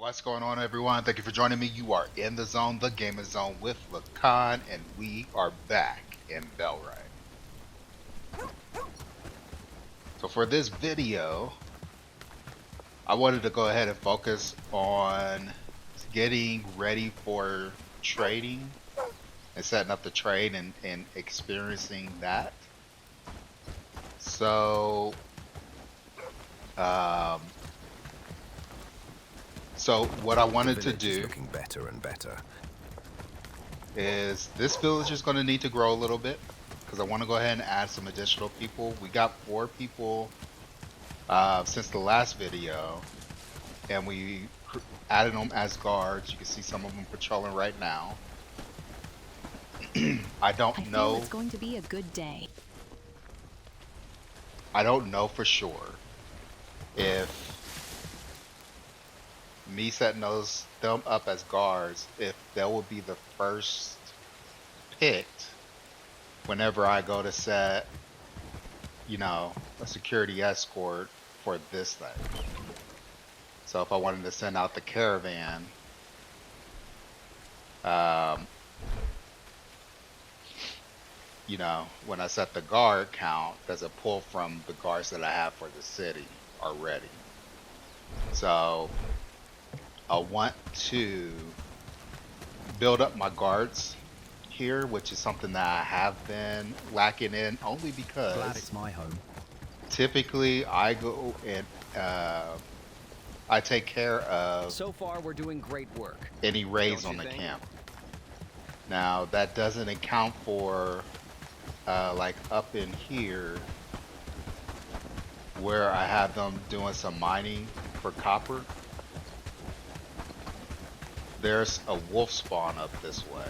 What's going on, everyone? Thank you for joining me. You are in the zone, the gaming zone with Lacan, and we are back in Bellwright. So for this video, I wanted to go ahead and focus on getting ready for trading and setting up the trade and experiencing that. So, um, so what I wanted to Is do looking better and better. is this village is going to need to grow a little bit because I want to go ahead and add some additional people. We got 4 people since the last video, and we added them as guards. You can see some of them patrolling right now. I don't feel know. it's going to be a good day. I don't know for sure if me setting them up as guards, if they will be the first picked whenever I go to set, a security escort for this thing. So if I wanted to send out the caravan, when I set the guard count, there's a pull from the guards that I have for the city already. So I want to build up my guards here, which is something that I have been lacking in, only because Glad it's my home. typically I go and I take care of So far, we're doing great work. any raids on the think? camp. Now that doesn't account for like up in here where I have them doing some mining for copper. There's a wolf spawn up this way.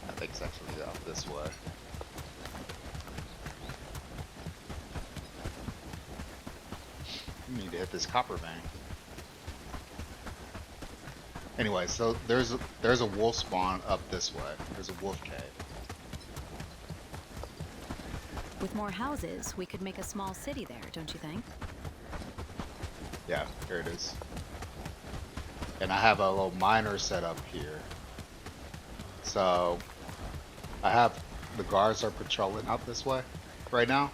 I think it's actually up this way. You need to hit this copper vein. Anyway, so there's a wolf spawn up this way. There's a wolf cave. With more houses, we could make a small city there, don't you think? Yeah, here it is. And I have a little miner set up here. So I have the guards are patrolling out this way right now,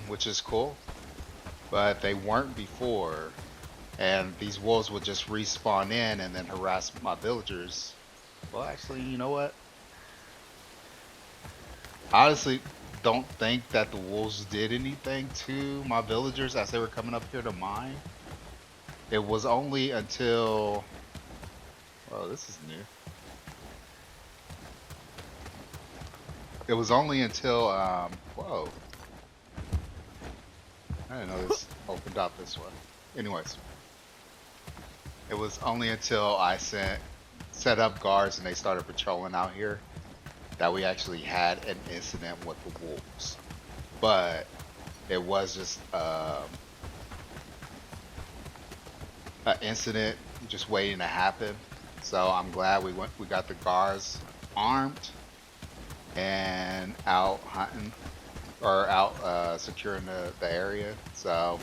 which is cool. But they weren't before, and these wolves would just respawn in and then harass my villagers. Well, actually, you know what? I honestly don't think that the wolves did anything to my villagers as they were coming up here to mine. It was only until... Oh, this is new. It was only until, whoa. I didn't know this opened up this way. Anyways. It was only until I set up guards and they started patrolling out here that we actually had an incident with the wolves. But it was just an incident just waiting to happen. So I'm glad we got the guards armed and out hunting or out securing the area. So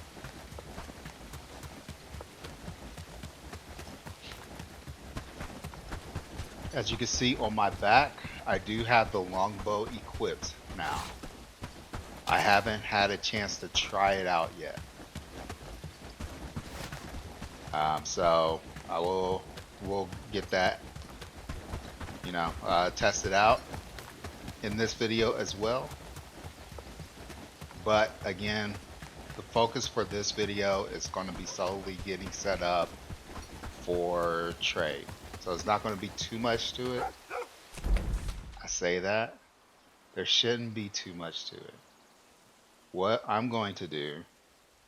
as you can see on my back, I do have the longbow equipped now. I haven't had a chance to try it out yet. So I will get that, tested out in this video as well. But again, the focus for this video is going to be solely getting set up for trade. So it's not going to be too much to it. I say that. There shouldn't be too much to it. What I'm going to do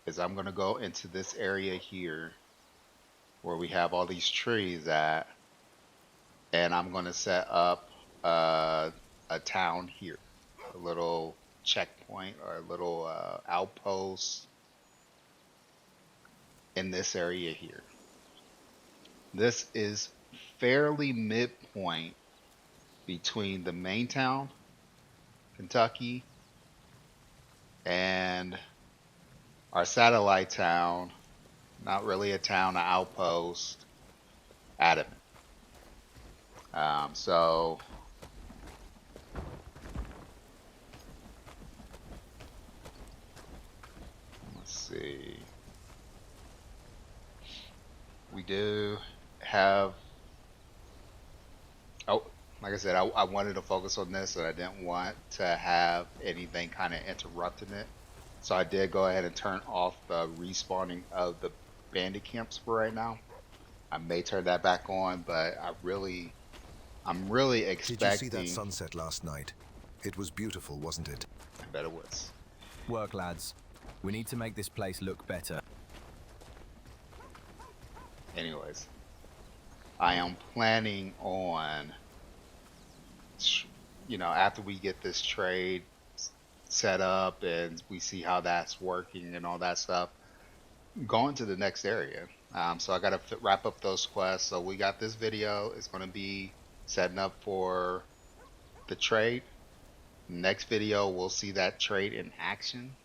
is I'm going to go into this area here where we have all these trees at, and I'm going to set up a town here, a little checkpoint or a little outpost in this area here. This is fairly midpoint between the main town, Kentucky, and our satellite town, not really a town, an outpost, adamant. So let's see. We do have, oh, like I said, I wanted to focus on this and I didn't want to have anything kind of interrupting it. So I did go ahead and turn off the respawning of the bandit camps for right now. I may turn that back on, but I'm really Did you see that expecting. sunset last night? It was beautiful, wasn't it? I bet it was. Work, lads. We need to make this place look better. Anyways, I am planning on, you know, after we get this trade set up and we see how that's working and all that stuff, going to the next area. So I got to wrap up those quests. So we got this video. It's going to be setting up for the trade. Next video, we'll see that trade in action.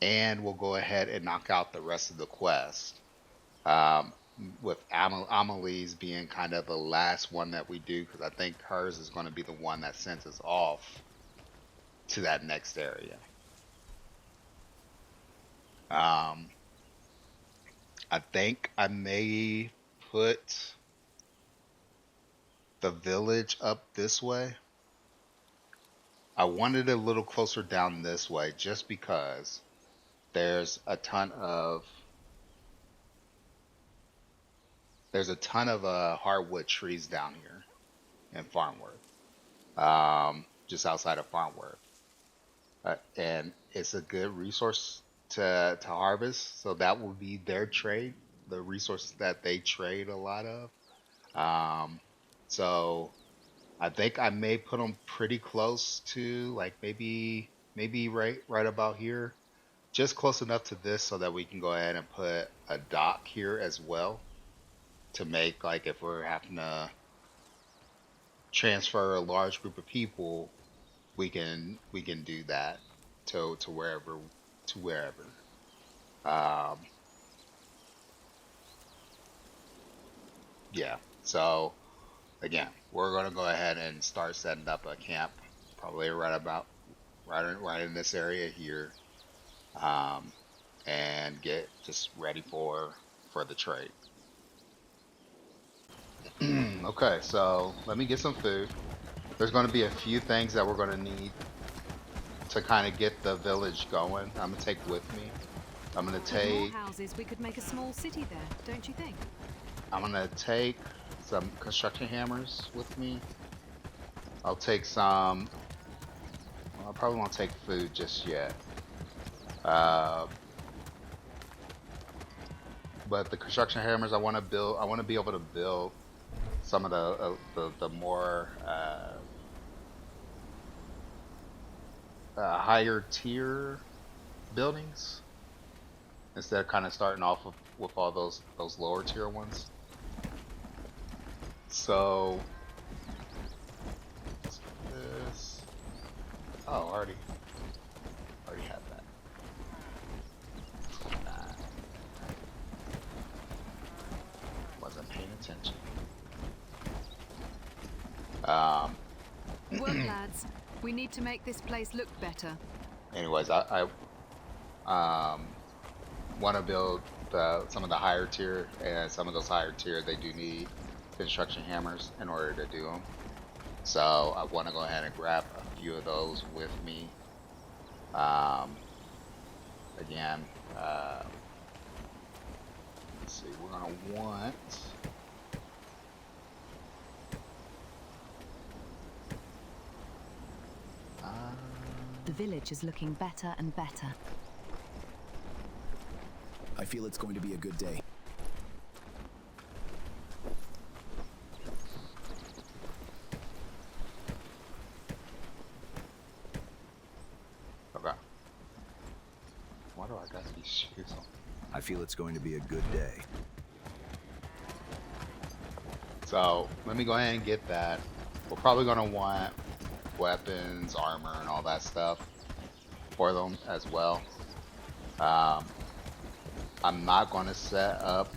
And we'll go ahead and knock out the rest of the quest. With Amelie's being kind of the last one that we do, because I think hers is going to be the one that sends us off to that next area. I think I may put the village up this way. I wanted it a little closer down this way just because there's a ton of hardwood trees down here in Farnworth, just outside of Farnworth, and it's a good resource to harvest. So that will be their trade, the resources that they trade a lot of. So I think I may put them pretty close to, like, maybe right about here, just close enough to this so that we can go ahead and put a dock here as well, to make, like, if we're having to transfer a large group of people, we can do that to wherever. Yeah. So again, we're gonna go ahead and start setting up a camp, probably right in this area here, and get just ready for the trade. Okay, so let me get some food. There's going to be a few things that we're going to need to kind of get the village going. I'm going to take with me. I'm going to With take more houses, we could make a small city there, don't you think? I'm going to take some construction hammers with me. I'll take some. Well, I probably won't take food just yet. But the construction hammers I want to build, I want to be able to build some of the more higher tier buildings, instead of kind of starting off with all those lower tier ones. So let's do this. Oh, already had that. Wasn't paying attention. Work, lads. We need to make this place look better. Anyways, I want to build some of the higher tier, and some of those higher tier, they do need construction hammers in order to do them. So I want to go ahead and grab a few of those with me. Again, let's see, we're gonna want. The village is looking better and better. I feel it's going to be a good day. Okay. Why do I got these shoes on? I feel it's going to be a good day. So let me go ahead and get that. We're probably gonna want weapons, armor, and all that stuff for them as well. I'm not going to set up.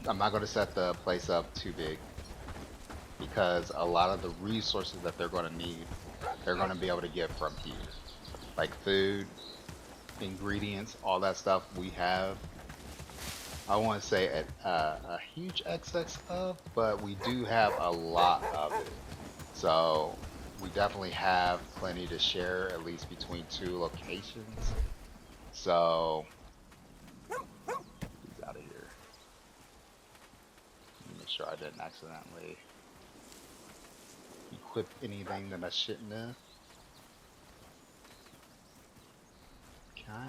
I'm not going to set the place up too big because a lot of the resources that they're going to need, they're going to be able to get from here, like food, ingredients, all that stuff we have. I want to say a huge excess of, but we do have a lot of it. So we definitely have plenty to share, at least between two locations. So he's out of here. Let me make sure I didn't accidentally equip anything that I shouldn't have. Okay.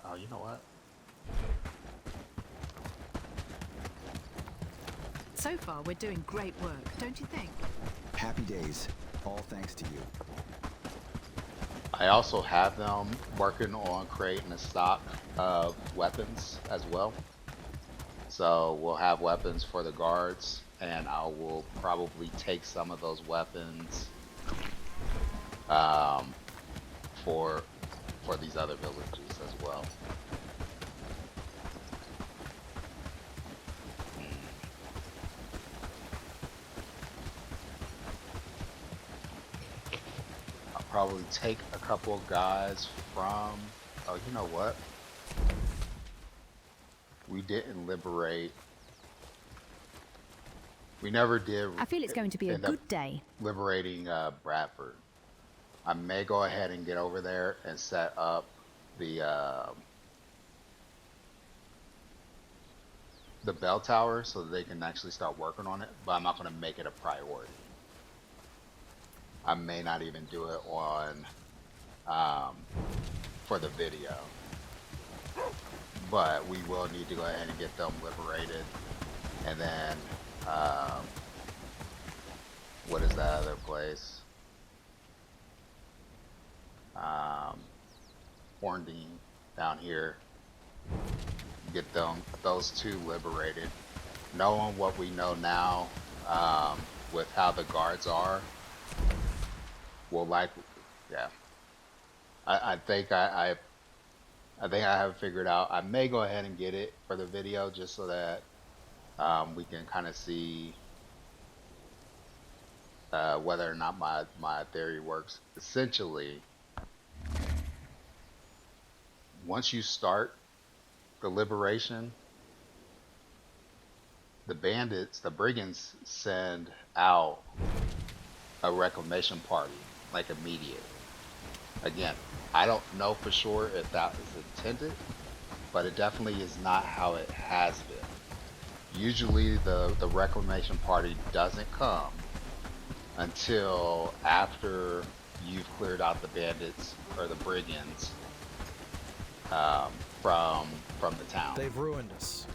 Oh, you know what? So far, we're doing great work, don't you think? Happy days. All thanks to you. I also have them working on creating a stock of weapons as well. So we'll have weapons for the guards, and I will probably take some of those weapons for these other villages as well. I'll probably take a couple of guys from. Oh, you know what? We didn't liberate. We never did. I feel it's going to be a end up good day. liberating Bradford. I may go ahead and get over there and set up the bell tower so that they can actually start working on it, but I'm not going to make it a priority. I may not even do it on for the video, but we will need to go ahead and get them liberated. And then what is that other place? Horndine down here. Get those two liberated. Knowing what we know now, with how the guards are, will likely, yeah. I think I have it figured out. I may go ahead and get it for the video just so that we can kind of see whether or not my theory works. Essentially, once you start the liberation, the bandits, the brigands, send out a reclamation party, like immediate. Again, I don't know for sure if that is intended, but it definitely is not how it has been. Usually the reclamation party doesn't come until after you've cleared out the bandits or the brigands from the town. They've ruined us,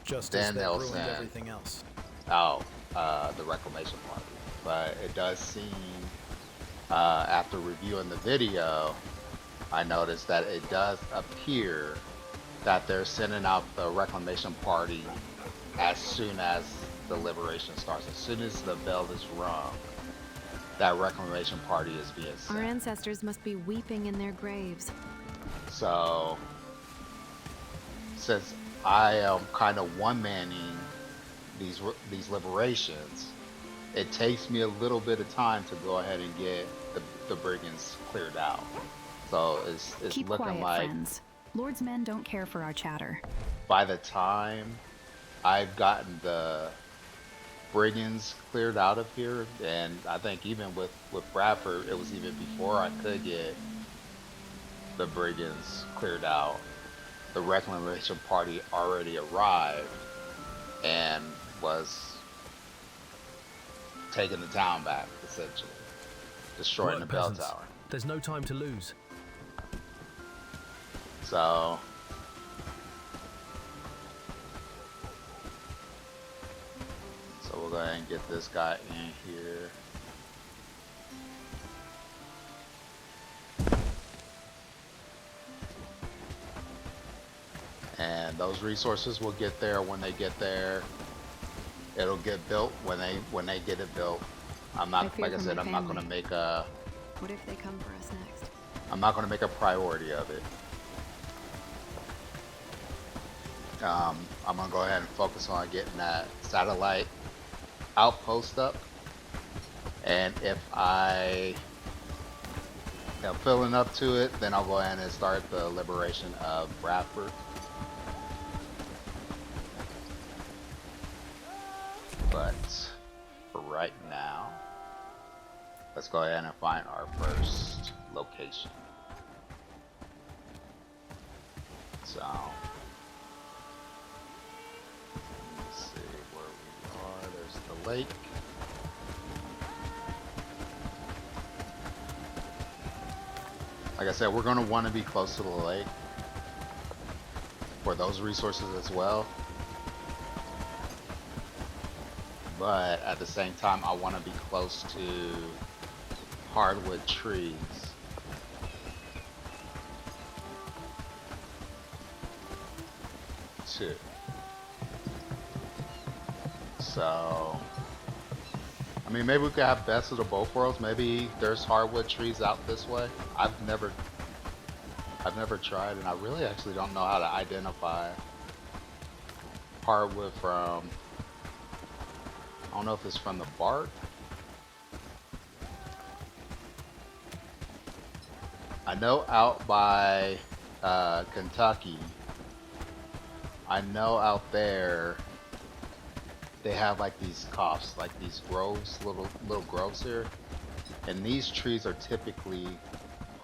just Then as they've they'll ruined send everything else. out the reclamation party. But it does seem, after reviewing the video, I noticed that it does appear that they're sending out the reclamation party as soon as the liberation starts. As soon as the bell is rung, that reclamation party is being sent. Our ancestors must be weeping in their graves. So, since I am kind of one-manning these liberations, it takes me a little bit of time to go ahead and get the brigands cleared out. So it's Keep looking quiet, like friends. Lord's men don't care for our chatter. by the time I've gotten the brigands cleared out of here, and I think even with Bradford, it was even before I could get the brigands cleared out, the reclamation party already arrived and was taking the town back, essentially, destroying the bell peasants. tower. There's no time to lose. So we'll go ahead and get this guy in here. And those resources will get there when they get there. It'll get built when they get it built. I'm not, I fear like I for said, my I'm not going to family. make a What if they come for us next? I'm not going to make a priority of it. I'm going to go ahead and focus on getting that satellite outpost up. And if I am feeling up to it, then I'll go ahead and start the liberation of Bradford. But for right now, let's go ahead and find our first location. So, let's see where we are. There's the lake. Like I said, we're going to want to be close to the lake for those resources as well. But at the same time, I want to be close to hardwood trees. Too. So, I mean, maybe we could have best of the both worlds. Maybe there's hardwood trees out this way. I've never tried, and I really actually don't know how to identify hardwood from. I don't know if it's from the bark. I know out by Kentucky, I know out there they have like these copses, like these groves, little groves here, and these trees are typically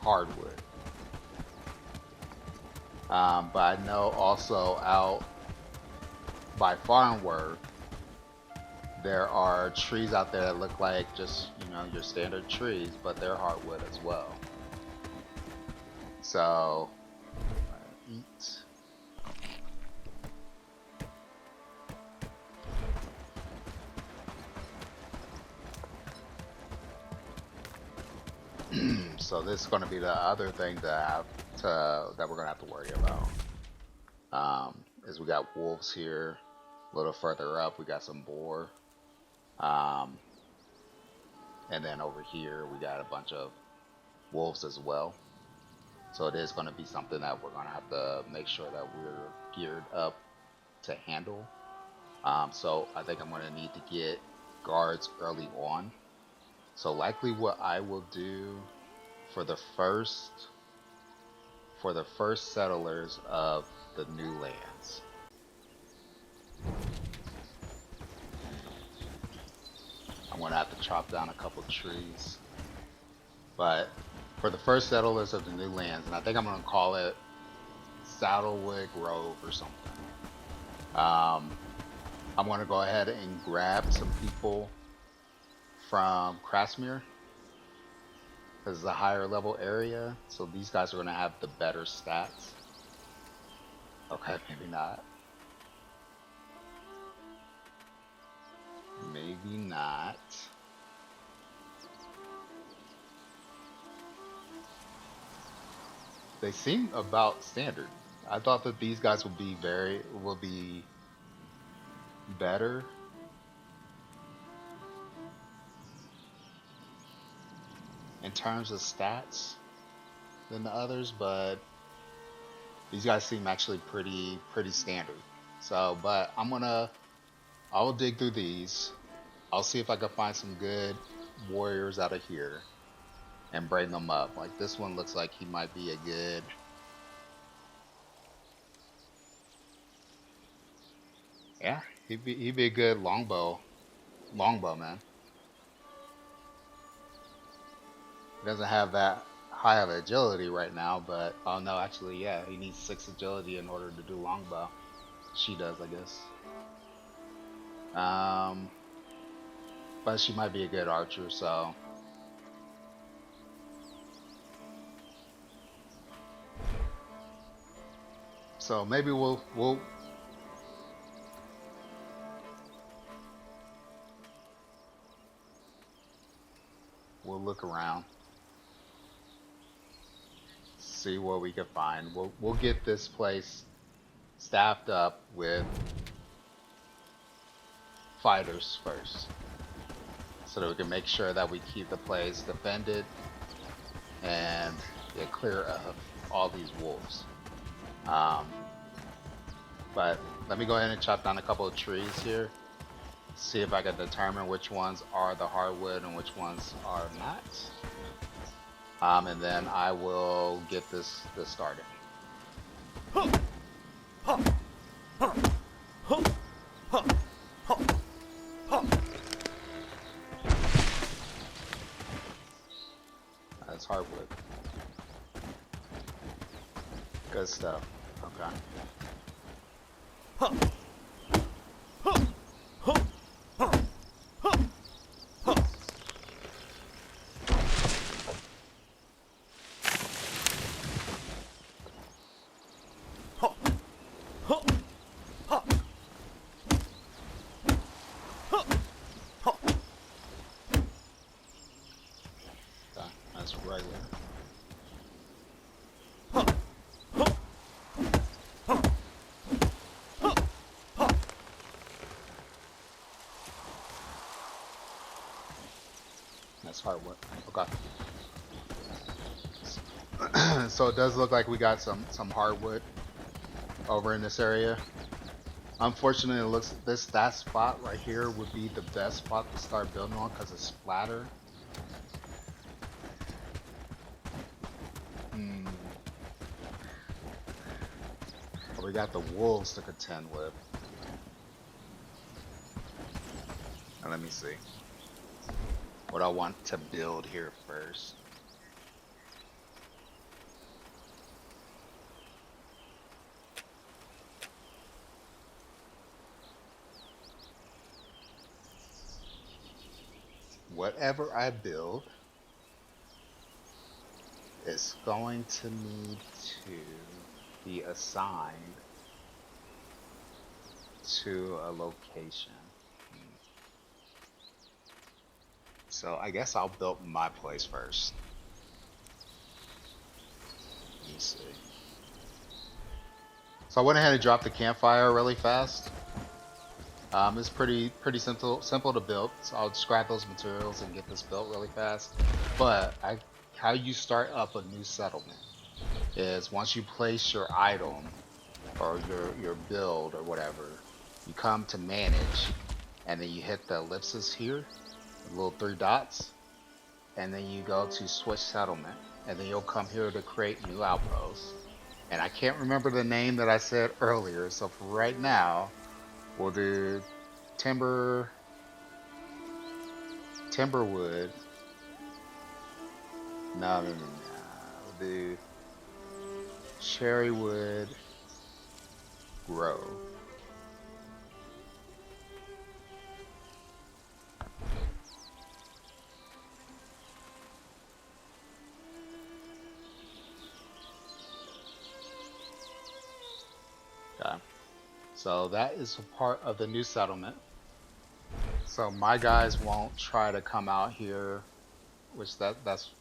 hardwood. But I know also out by Farnworth, there are trees out there that look like just, you know, your standard trees, but they're hardwood as well. So, eat. So this is going to be the other thing that we're going to have to worry about. Is we got wolves here. A little further up, we got some boar. And then over here, we got a bunch of wolves as well. So it is going to be something that we're going to have to make sure that we're geared up to handle. So I think I'm going to need to get guards early on. So likely what I will do for the first settlers of the new lands. I'm going to have to chop down a couple trees. But for the first settlers of the new lands, and I think I'm going to call it Saddlewood Grove or something. I'm going to go ahead and grab some people from Krasmir, because it's a higher level area, so these guys are going to have the better stats. Okay, maybe not. Maybe not. They seem about standard. I thought that these guys will be better. In terms of stats than the others, but these guys seem actually pretty standard. So, but I'll dig through these. I'll see if I can find some good warriors out of here and bring them up. Like this one looks like he might be a good. Yeah, he'd be a good longbow man. He doesn't have that high of agility right now, but oh no, actually, yeah, he needs 6 agility in order to do longbow. She does, I guess. But she might be a good archer, so. So maybe we'll look around. See what we can find. We'll get this place staffed up with fighters first, so that we can make sure that we keep the place defended get clear of all these wolves. But let me go ahead and chop down a couple of trees here. See if I can determine which ones are the hardwood and which ones are not. And then I will get this started. That's hardwood. Good stuff. Okay. That's regular. That's hardwood. Okay. So it does look like we got some hardwood over in this area. Unfortunately, it looks that spot right here would be the best spot to start building on because it's flatter. But we got the wolves to contend with. Now let me see what I want to build here first. Whatever I build is going to need to be assigned to a location. So I guess I'll build my place first. Let me see. So I went ahead and dropped the campfire really fast. It's pretty simple to build. So I'll just grab those materials and get this built really fast. But how you start up a new settlement is once you place your item or your build or whatever, you come to manage, and then you hit the ellipsis here, the little 3 dots, and then you go to switch settlement, and then you'll come here to create new outposts. And I can't remember the name that I said earlier, so for right now, we'll do timberwood. No. We'll do cherrywood grove. Okay. So that is a part of the new settlement. So my guys won't try to come out here, which that's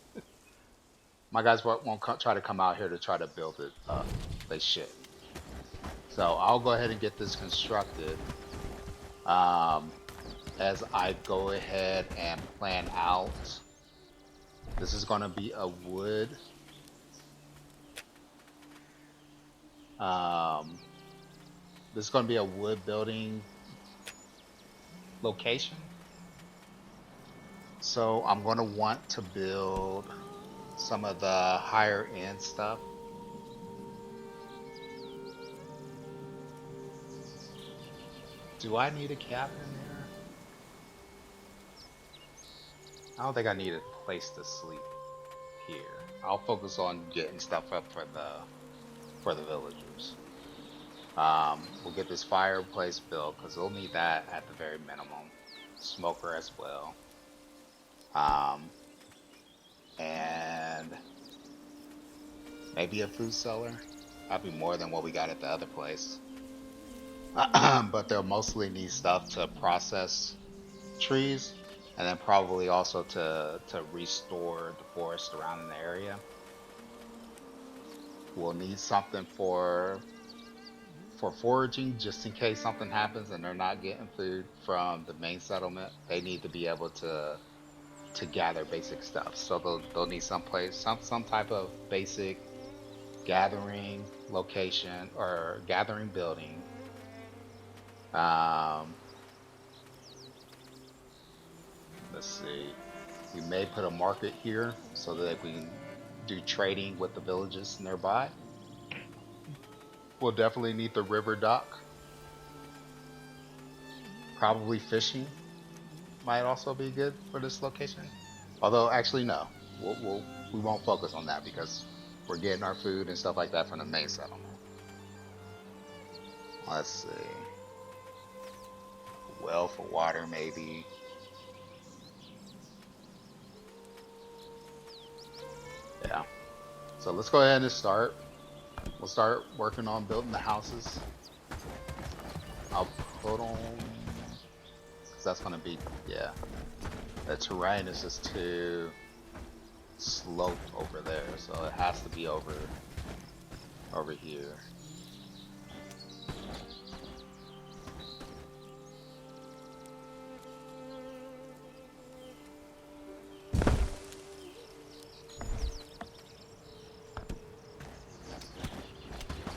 my guys won't try to come out here to try to build it up. They should. So I'll go ahead and get this constructed as I go ahead and plan out. This is going to be a wood. This is going to be a wood building location. So I'm going to want to build some of the higher end stuff. Do I need a cabin there? I don't think I need a place to sleep here. I'll focus on getting stuff up for the villagers. We'll get this fireplace built because we'll need that at the very minimum. Smoker as well. And maybe a food cellar. That'd be more than what we got at the other place. But they'll mostly need stuff to process trees, and then probably also to restore the forest around the area. We'll need something for foraging, just in case something happens and they're not getting food from the main settlement. They need to be able to to gather basic stuff. So they'll need some place, some type of basic gathering location or gathering building. Let's see. We may put a market here so that we can do trading with the villages nearby. We'll definitely need the river dock. Probably fishing might also be good for this location. Although, actually, no. We won't focus on that because we're getting our food and stuff like that from the main settlement. Let's see. Well for water, maybe. Yeah. So let's go ahead and start. We'll start working on building the houses. I'll put on, because that's going to be, yeah. The terrain is just too sloped over there, so it has to be over here.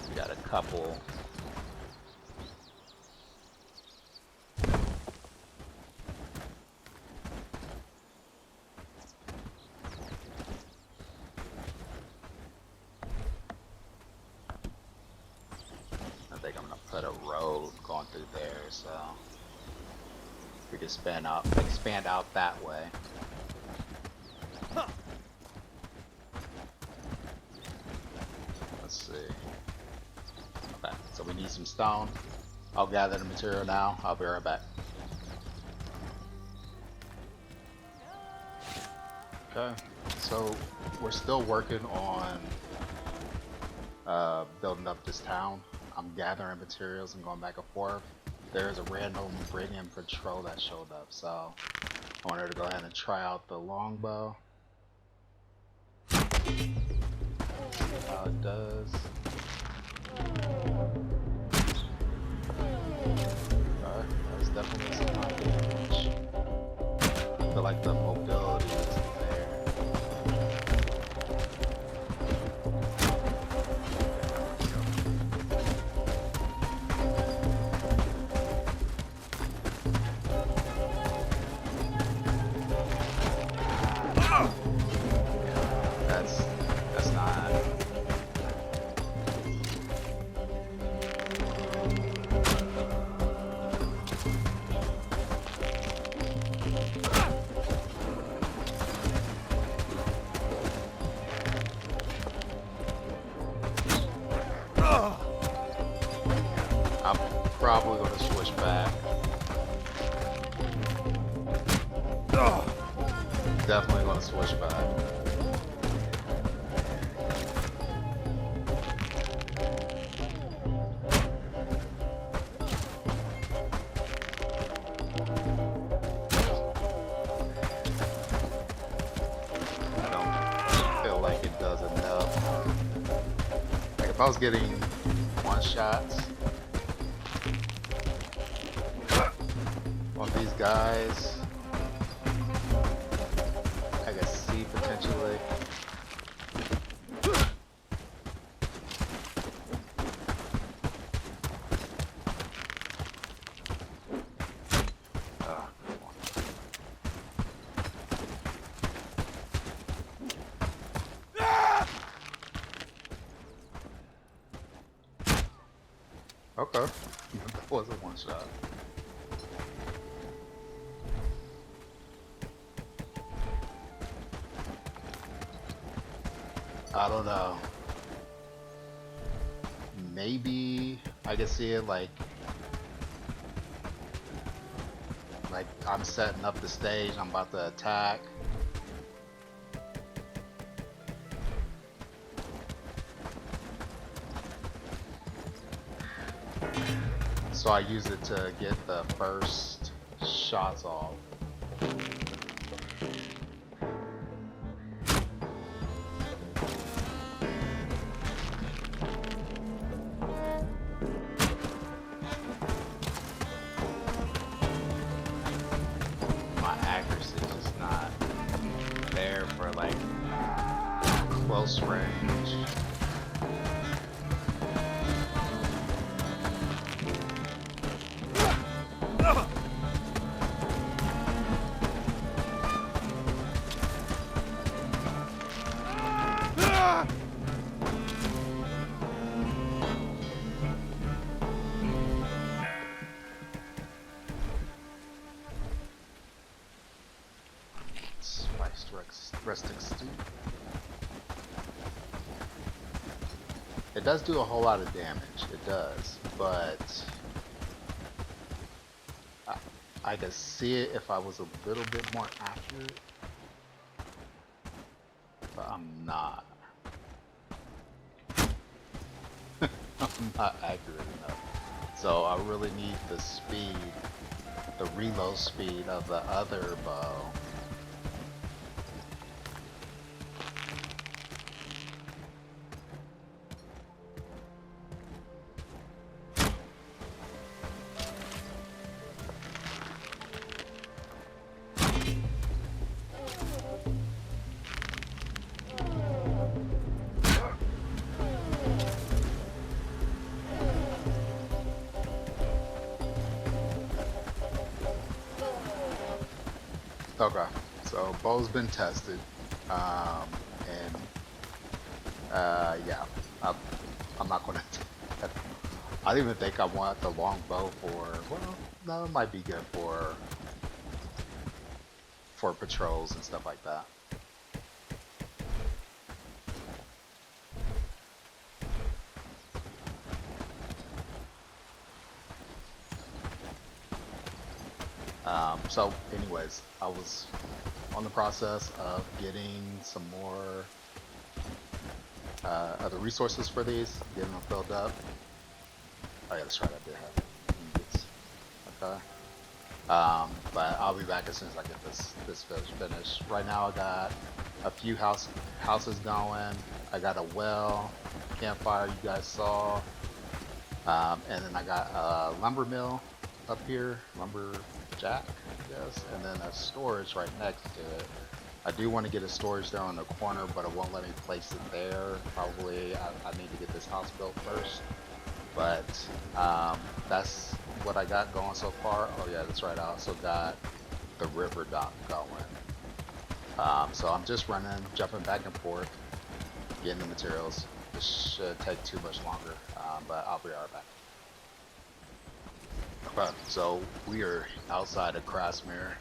We got a couple. I think I'm gonna put a road going through there, so we can expand out that way. Let's see. Okay, so we need some stone. I'll gather the material now. I'll be right back. Okay, so we're still working on building up this town. I'm gathering materials and going back and forth. There's a random Brigham patrol that showed up, so I wanted to go ahead and try out the longbow. See how it does. That's definitely some high damage. I feel like the mobility isn't there. That's not. I'm probably going to switch back. Definitely going to switch back. I don't feel like it does enough. Like if I was getting one shots on these guys, I could see potentially. Okay, that was a one shot. I don't know. Maybe I can see it like I'm setting up the stage, I'm about to attack. So I use it to get the first shots off. My accuracy is just not close range. Spiced rustic stew. It does do a whole lot of damage. It does, but I could see it if I was a little bit more accurate, but I'm not. I'm not accurate enough. So I really need the speed, the reload speed of the other bow. Okay, so bow's been tested, and yeah, I'm not gonna. I don't even think I want the long bow for. Well, no, it might be good for patrols and stuff like that. So anyways, I was on the process of getting some more other resources for these, getting them filled up. Oh yeah, that's right, I did have ingots. Okay. But I'll be back as soon as I get this finished. Right now I got a few houses going. I got a well, campfire you guys saw. And then I got a lumber mill up here, lumberjack, I guess, and then a storage right next to it. I do want to get a storage there on the corner, but it won't let me place it there. Probably I need to get this house built first. But that's what I got going so far. Oh yeah, that's right. I also got the river dock going. So I'm just jumping back and forth, getting the materials. This should take too much longer, but I'll be right back. Okay, so we are outside of Craftsmere.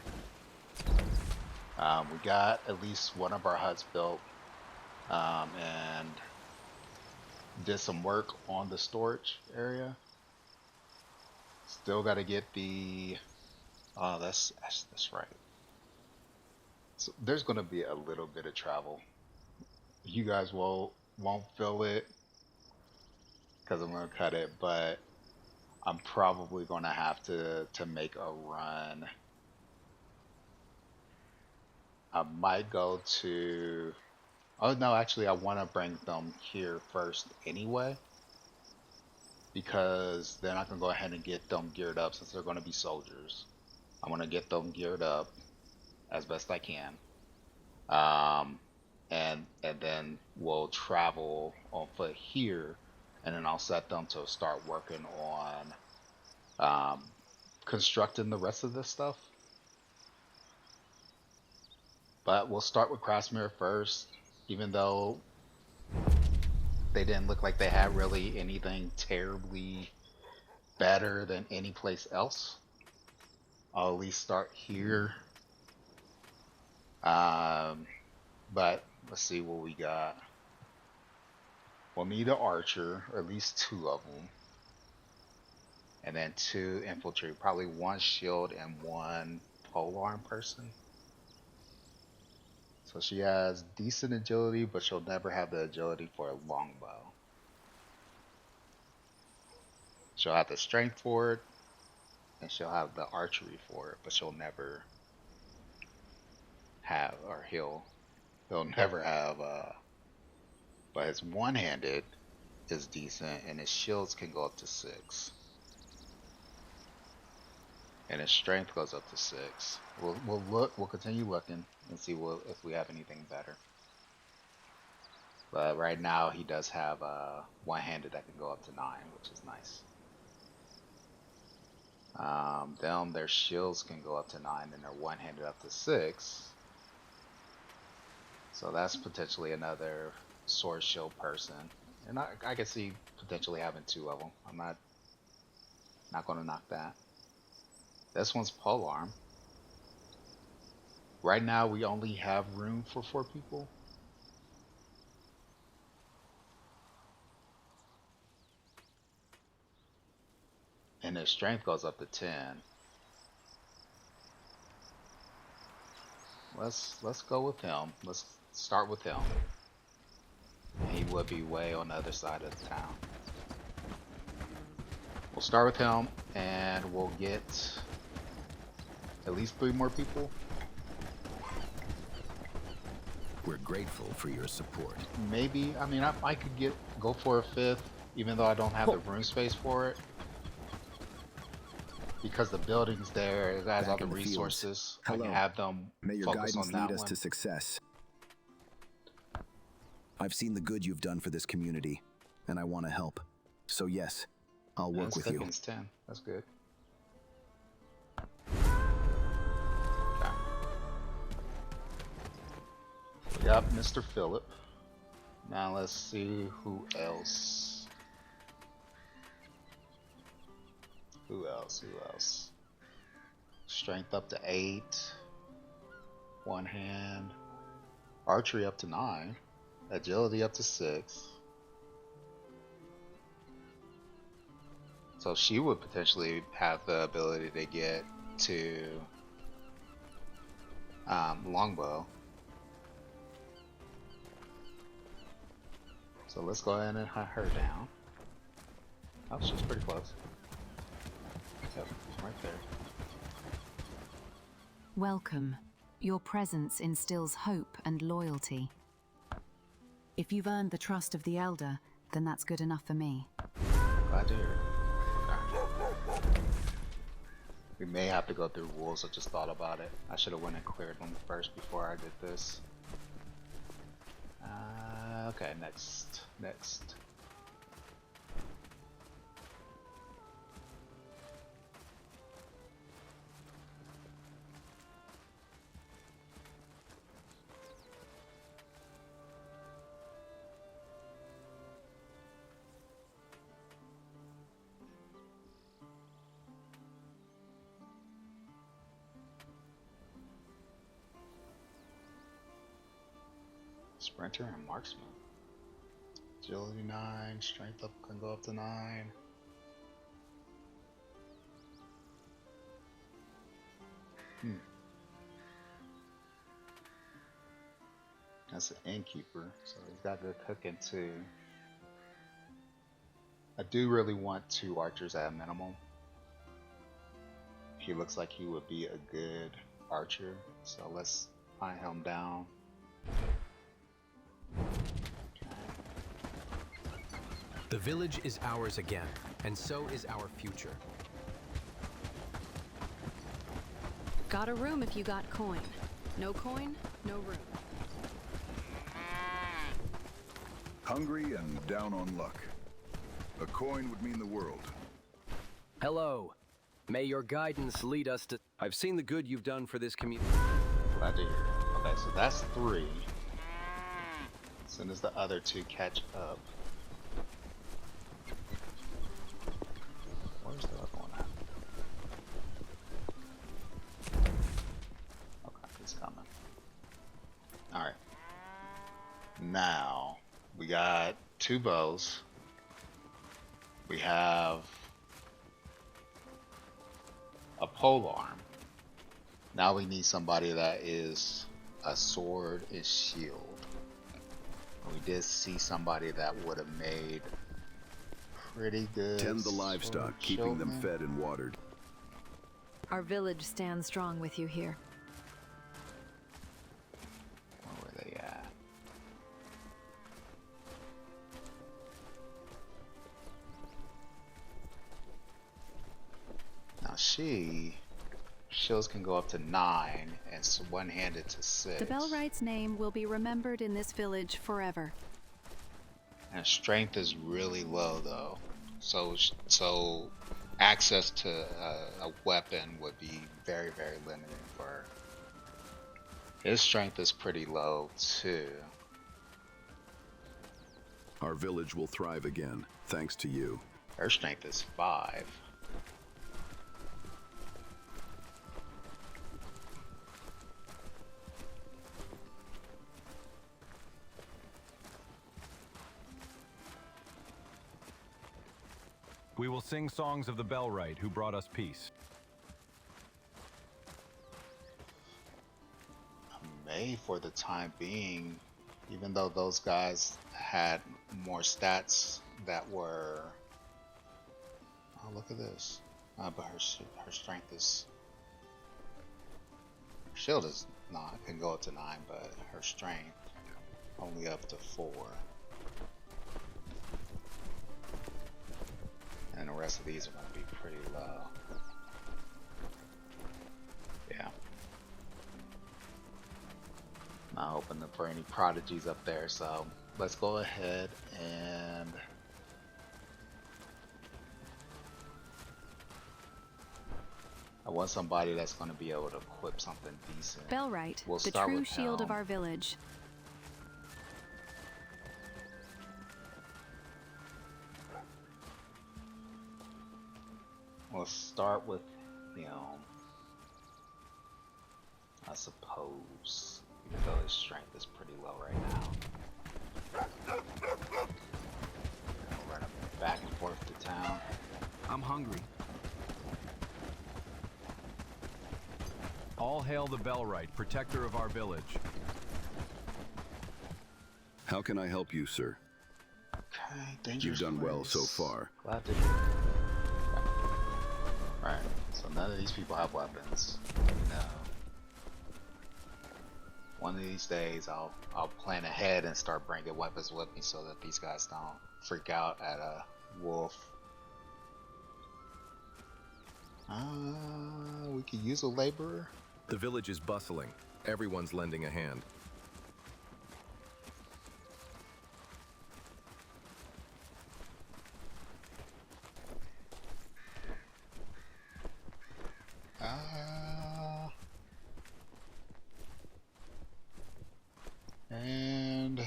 We got at least one of our huts built, and did some work on the storage area. Still got to get the. Oh, that's right. So there's going to be a little bit of travel. You guys won't feel it because I'm going to cut it, but I'm probably going to have to make a run. I might go to. Oh no, actually, I want to bring them here first anyway, because then I can go ahead and get them geared up since they're going to be soldiers. I want to get them geared up as best I can, and then we'll travel on foot here, and then I'll set them to start working on constructing the rest of this stuff. But we'll start with Craftsmere first, even though they didn't look like they had really anything terribly better than any place else. I'll at least start here. But let's see what we got. We'll need an archer, or at least two of them. And then two infantry, probably one shield and one polearm person. So she has decent agility, but she'll never have the agility for a longbow. She'll have the strength for it, and she'll have the archery for it, but she'll never have, or he'll never have, but his one-handed is decent, and his shields can go up to 6. And his strength goes up to 6. We'll continue looking and see if we have anything better. But right now he does have one-handed that can go up to 9, which is nice. Then their shields can go up to 9, and their one-handed up to 6. So that's potentially another sword shield person, and I can see potentially having 2 of them. I'm not going to knock that. This one's polearm. Right now we only have room for 4 people. And his strength goes up to 10. Let's go with him. Let's start with him. He would be way on the other side of the town. We'll start with him, and we'll get at least 3 more people. We're grateful for your support. Maybe, I mean, I could go for a 5th, even though I don't have the room space for it. Because the building's there, it has all the resources. I can have them May your focus guidance on that lead us one. to success. I've seen the good you've done for this community, and I want to help. So yes, I'll work with you. Thickens 10. That's good. Okay. We got Mr. Phillip. Now let's see who else. Who else? Strength up to 8. One hand. Archery up to 9. Agility up to 6. So she would potentially have the ability to get to longbow. So let's go ahead and hunt her down. Oh, she's pretty close. Yep, right there. Welcome. Your presence instills hope and loyalty. If you've earned the trust of the Elder, then that's good enough for me. Glad to hear it. Okay. We may have to go through wolves. I just thought about it. I should have went and cleared them first before I did this. Okay, next. Sprinter and marksman. Agility 9, strength up can go up to 9. That's an innkeeper, so he's got good cooking too. I do really want 2 archers at a minimum. He looks like he would be a good archer, so let's hunt him down. The village is ours again, and so is our future. Got a room if you got coin. No coin, no room. Hungry and down on luck. A coin would mean the world. Hello. May your guidance lead us to... I've seen the good you've done for this community. Glad to hear it. Okay, so that's 3. As soon as the other 2 catch up. Where's the other one at? Okay, he's coming. Alright. Now, we got 2 bows. We have a polearm. Now we need somebody that is a sword and shield. We did see somebody that would have made pretty good. Tend the livestock, keeping them fed and watered. Our village stands strong with you here. Where were they at? Now shields can go up to 9 and one-handed to 6. The Bellwright's name will be remembered in this village forever. And strength is really low though. So access to a weapon would be very, very limiting for. His strength is pretty low too. Our village will thrive again, thanks to you. Her strength is 5. We will sing songs of the Bellwright who brought us peace. May for the time being, even though those guys had more stats that were. Oh, look at this. But her strength is. Her shield is not, can go up to 9, but her strength only up to 4. And the rest of these are going to be pretty low. Yeah. Not open for any prodigies up there, so let's go ahead and I want somebody that's going to be able to equip something decent. Bellwright, We'll the start true with shield of Helm. our village. We'll start with I suppose, even though his strength is pretty low right now. We'll run back and forth to town. I'm hungry. All hail the Bellwright, protector of our village. How can I help you, sir? Okay, dangerous You've done well place. so far. Glad to Right, so none of these people have weapons. No. One of these days, I'll plan ahead and start bringing weapons with me so that these guys don't freak out at a wolf. We could use a laborer. The village is bustling. Everyone's lending a hand. And I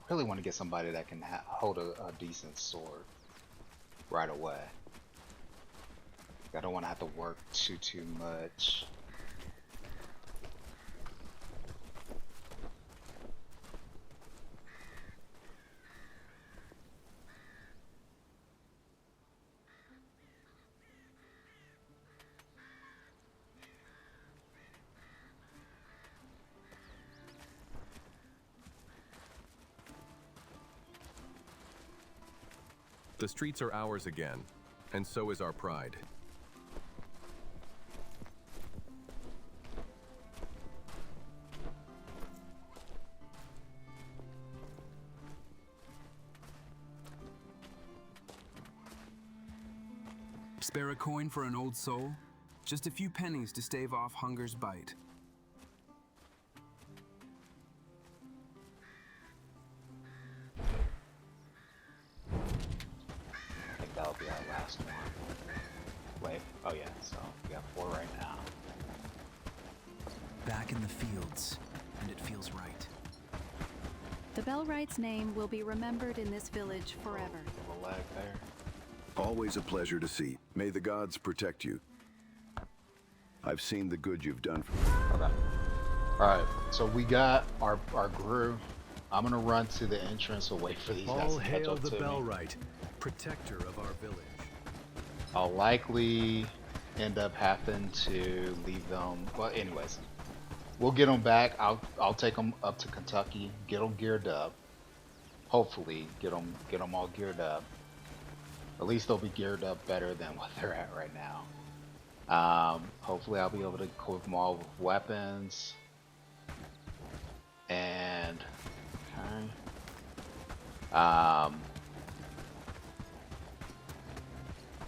really want to get somebody that can hold a decent sword right away. I don't want to have to work too much. The streets are ours again, and so is our pride. Spare a coin for an old soul? Just a few pennies to stave off hunger's bite. I think that'll be our last one. Wait, oh yeah, so we got 4 right now. Back in the fields, and it feels right. The Bellwright's name will be remembered in this village forever. A lag there. Always a pleasure to see. May the gods protect you. I've seen the good you've done for me. Okay. Alright, so we got our grew. I'm gonna run to the entrance and wait for these guys All to catch hail up the to me. Bellwright, protector of our village. I'll likely end up having to leave them. Well, anyways, we'll get them back. I'll take them up to Kentucky, get them geared up. Hopefully, get them all geared up. At least they'll be geared up better than what they're at right now. Hopefully, I'll be able to equip them all with weapons. And okay.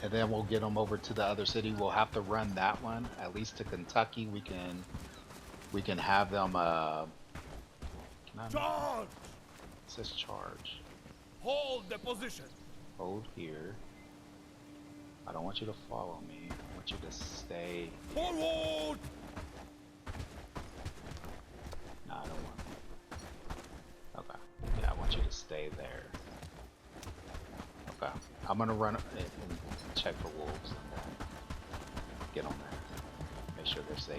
And then we'll get them over to the other city. We'll have to run that one at least to Kentucky. We can have them. Charge! It says charge. Hold the position. Hold here. I don't want you to follow me. I want you to stay. Forward. No, I don't want. Okay. Yeah, I want you to stay there. Okay. I'm gonna run and check for wolves and then get on there. Make sure they're safe.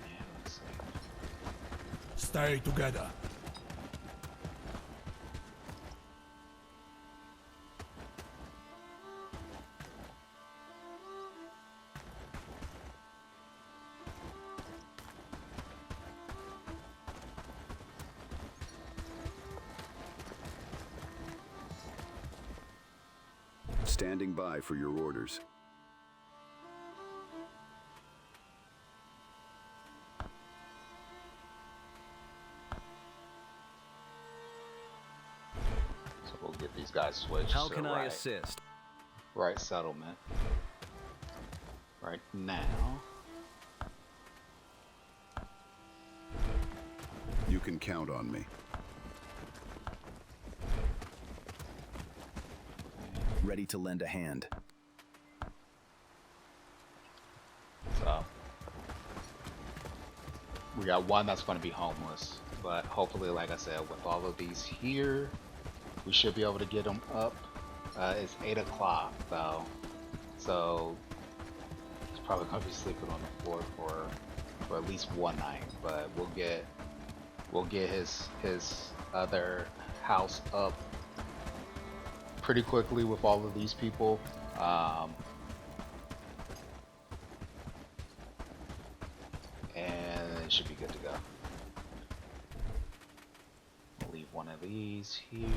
Yeah, let's see. Stay together. Standing by for your orders. So we'll get these guys switched. How to can I right. assist? Right settlement. Right now. You can count on me. Ready to lend a hand. So we got one that's going to be homeless, but hopefully, like I said, with all of these here, we should be able to get them up. It's 8 o'clock though, so he's probably going to be sleeping on the floor for at least one night. But we'll get his other house up pretty quickly with all of these people. And it should be good to go. I'll leave one of these here.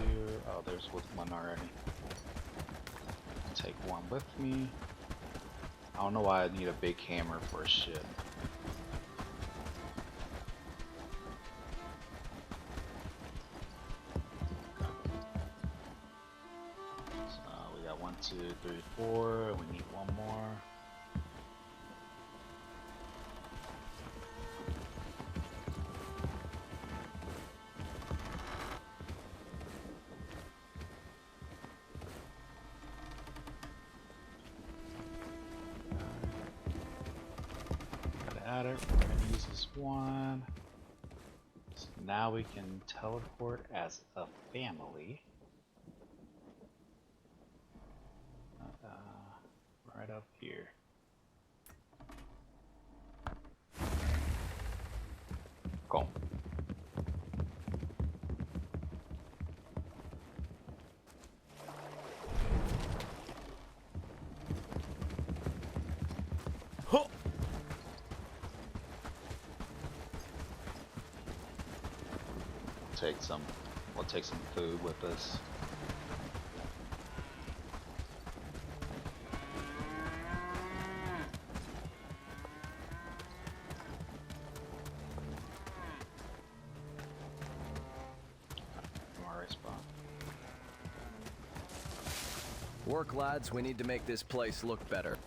Oh, there's one already. I'll take one with me. I don't know why I need a big hammer for shit. We got 1, 2, 3, 4. We need one more. Gotta add it. We're gonna use this one. So now we can teleport as a family. Right up here. Cool. We'll take some food with us. Work, lads. We need to make this place look better.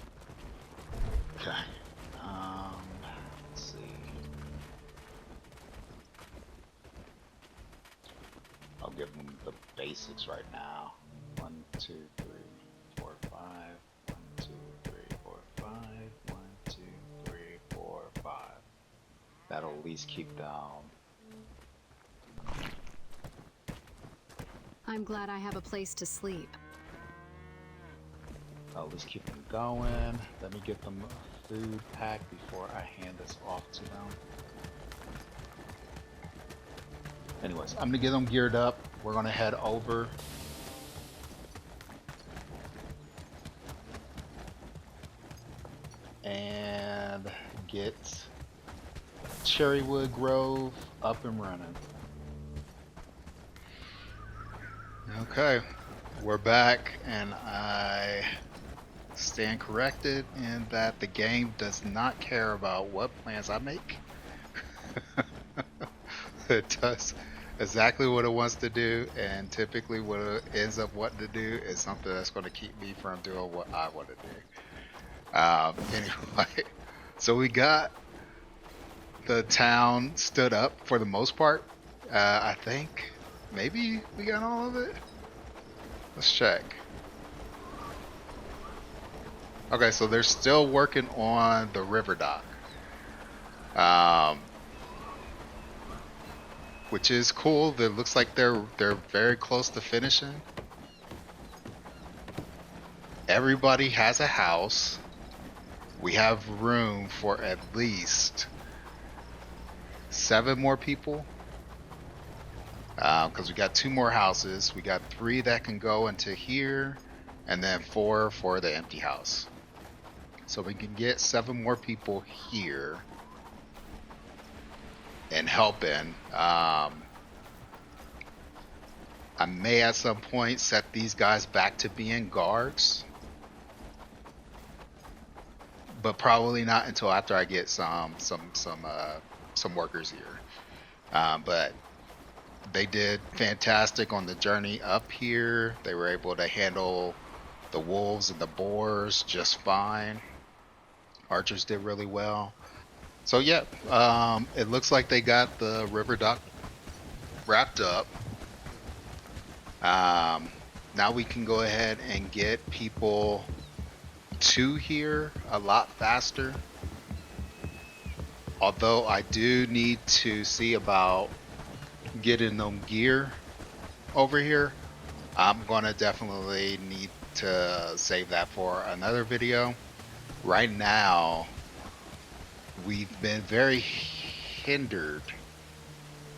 Okay. Let's see. I'll give them the basics right now. 1, 2, 3, 4, 5. 1, 2, 3, 4, 5. 1, 2, 3, 4, 5. That'll at least keep down. I'm glad I have a place to sleep. I'll at least keep them going. Let me get them a food pack before I hand this off to them. Anyways, I'm gonna get them geared up. We're gonna head over. And get Cherrywood Grove up and running. Okay, we're back, and I stand corrected in that the game does not care about what plans I make. It does exactly what it wants to do, and typically what it ends up wanting to do is something that's going to keep me from doing what I want to do. Anyway, so we got the town stood up for the most part. I think maybe we got all of it. Let's check. Okay, so they're still working on the river dock, which is cool. It looks like they're very close to finishing. Everybody has a house. We have room for at least 7 more people. Because we got 2 more houses. We got 3 that can go into here, and then 4 for the empty house. So we can get 7 more people here and helping. I may at some point set these guys back to being guards, but probably not until after I get some workers here. But they did fantastic on the journey up here. They were able to handle the wolves and the boars just fine. Archers did really well. So yeah, it looks like they got the river dock wrapped up. Now we can go ahead and get people to here a lot faster. Although I do need to see about getting them gear over here. I'm gonna definitely need to save that for another video. Right now, we've been very hindered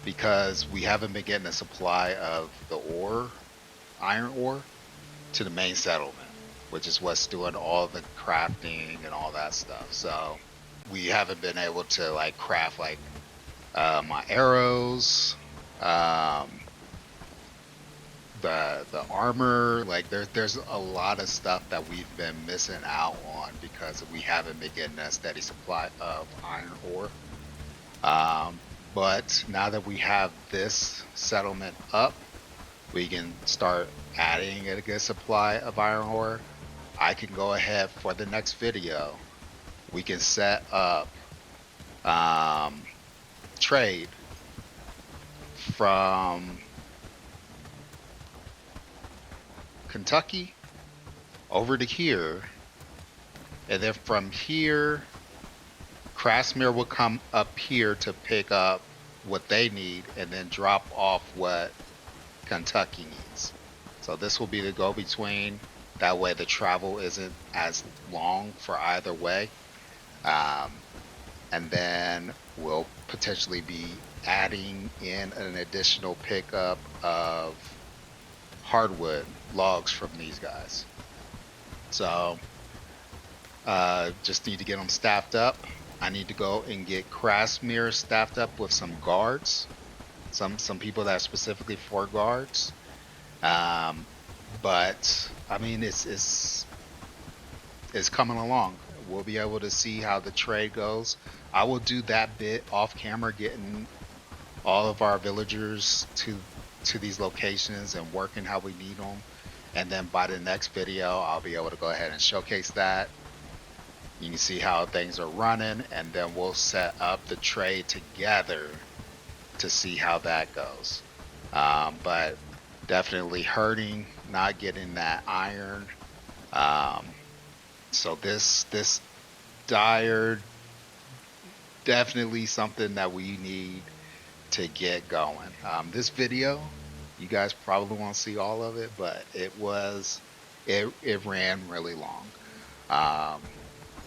because we haven't been getting a supply of the ore, iron ore, to the main settlement, which is what's doing all the crafting and all that stuff. So we haven't been able to like craft like my arrows, the armor. Like there's a lot of stuff that we've been missing out on because we haven't been getting a steady supply of iron ore. But now that we have this settlement up, we can start adding a good supply of iron ore. I can go ahead for the next video. We can set up trade from Kentucky over to here, and then from here Krasmir will come up here to pick up what they need and then drop off what Kentucky needs. So this will be the go-between. That way the travel isn't as long for either way. And then we'll potentially be adding in an additional pickup of hardwood logs from these guys. So just need to get them staffed up. I need to go and get Krasmir staffed up with some guards, some people that are specifically for guards. But I mean, it's coming along. We'll be able to see how the trade goes. I will do that bit off camera, getting all of our villagers to these locations and working how we need them. And then by the next video, I'll be able to go ahead and showcase that. You can see how things are running, and then we'll set up the trade together to see how that goes. But definitely hurting, not getting that iron. So this dire, definitely something that we need to get going. This video, you guys probably won't see all of it, but it ran really long.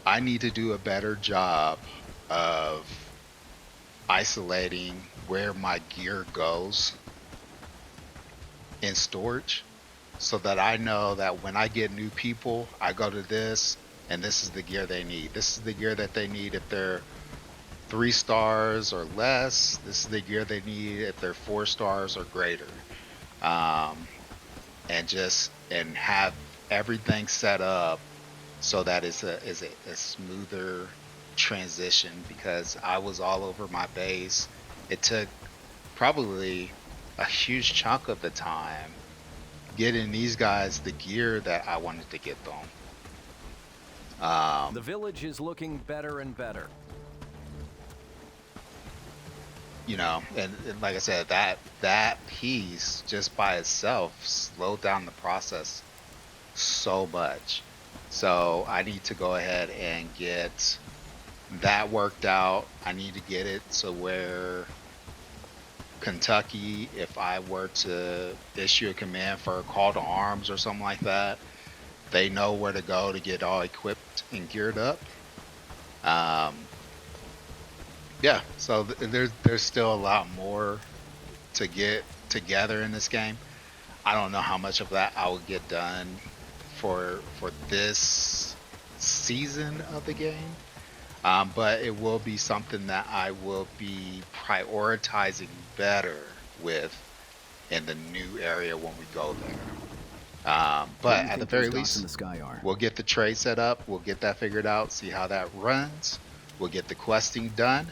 I need to do a better job of isolating where my gear goes in storage, so that I know that when I get new people, I go to this and this is the gear they need. This is the gear that they need if they're 3 stars or less. This is the gear they need if they're 4 stars or greater. And have everything set up so that it's a smoother transition, because I was all over my base. It took probably a huge chunk of the time getting these guys the gear that I wanted to get them. The village is looking better and better. You know, and like I said, that piece just by itself slowed down the process so much. So I need to go ahead and get that worked out. I need to get it so where Kentucky, if I were to issue a command for a call to arms or something like that, they know where to go to get all equipped and geared up. Yeah, so there's still a lot more to get together in this game. I don't know how much of that I will get done for this season of the game, but it will be something that I will be prioritizing better with in the new area when we go there. But at the very least, in the sky are? we'll get the trade set up, we'll get that figured out, see how that runs, we'll get the questing done,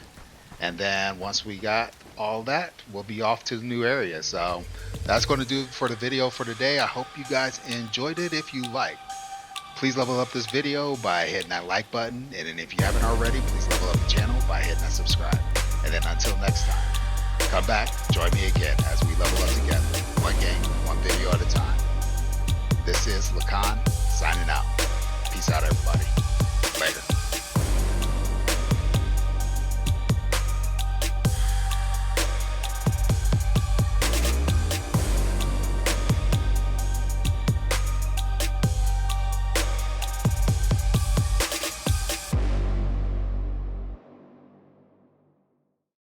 and then once we got all that, we'll be off to the new area. So that's going to do it for the video for today. I hope you guys enjoyed it. If you liked, please level up this video by hitting that like button, and then if you haven't already, please level up the channel by hitting that subscribe. And then until next time, come back, join me again as we level up together, one game, one video at a time. This is Lacan signing out. Peace out, everybody.